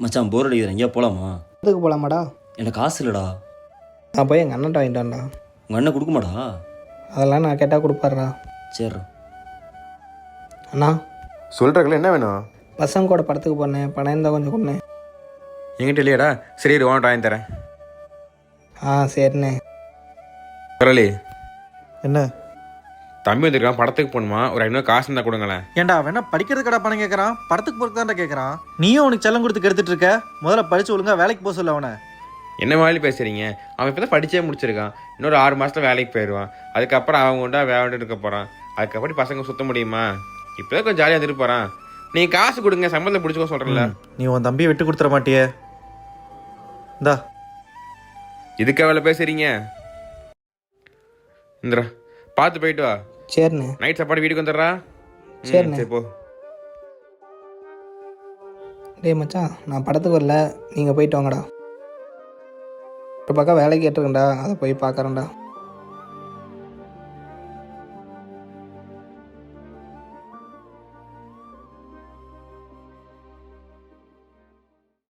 மச்சான் போர் அடிக்கிறேன், எங்கேயா போகலாமா? இதுக்கு போகலாமாடா? எனக்கு காசு இல்லைடா. நான் போய் எங்கள் அண்ணன்ட்ட வாங்கிட்டான்டா. உங்கள் அண்ணன் கொடுக்குமாடா? அதெல்லாம் நான் கேட்டால் கொடுப்பாருடா. சரி அண்ணா, சொல்கிறக்குள்ள என்ன வேணும்? பசங்க கூட படத்துக்கு போனேன், பணம் இருந்தால் கொஞ்சம் கொண்டேன். எங்கிட்ட இல்லையாடா? சரி ஓன்ட்டு வாங்கி தரேன். சரிண்ணே. குரலி, என்ன தம்பி வந்துருக்கான், படத்துக்கு போகணுமா, ஒரு 500 காசு இருந்தால் கொடுங்களேன். ஏன்டா வேணா படிக்கிறது கடை பணம் கேட்குறான், படத்துக்கு போகிறதுக்கு தான்டா கேட்குறான். நீயும் அவனுக்கு செல்லம் கொடுத்து கெடுத்துட்டு இருக்க. முதல்ல படிச்சு ஒழுங்கா வேலைக்கு போக சொல்ல அவனை. என்ன மாதிரி பேசுகிறீங்க? அவன் இப்போ தான் படித்தே முடிச்சிருக்கான். இன்னொரு 6 மாதத்தில் வேலைக்கு போயிடுவான். அதுக்கப்புறம் அவன் உண்டா வேலை இருக்க போகிறான். அதுக்கப்புறம் பசங்க சுத்த முடியுமா? இப்போ தான் கொஞ்சம் ஜாலியாக இருந்துட்டு போகிறான். நீங்கள் காசு கொடுங்க, சம்பளத்தை பிடிச்சிக்கோ சொல்கிறேன்ல. நீ உன் தம்பியை விட்டு கொடுத்துட மாட்டியே. இந்தா இதுக்கு வேலை பேசுகிறீங்க? இந்திரா பார்த்து போயிட்டு வா. சரிண்ணே. நைட் சாப்பாடு வீட்டுக்கு வந்துடுறா. சரிண்ணே. சரி போ. டேய் மச்சான், நான் படத்துக்கு வரல, நீங்கள் போயிட்டு வாங்கடா. ஒரு பக்கம் வேலை கேட்டிருக்கேன்டா, அதை போய் பார்க்குறேன்டா.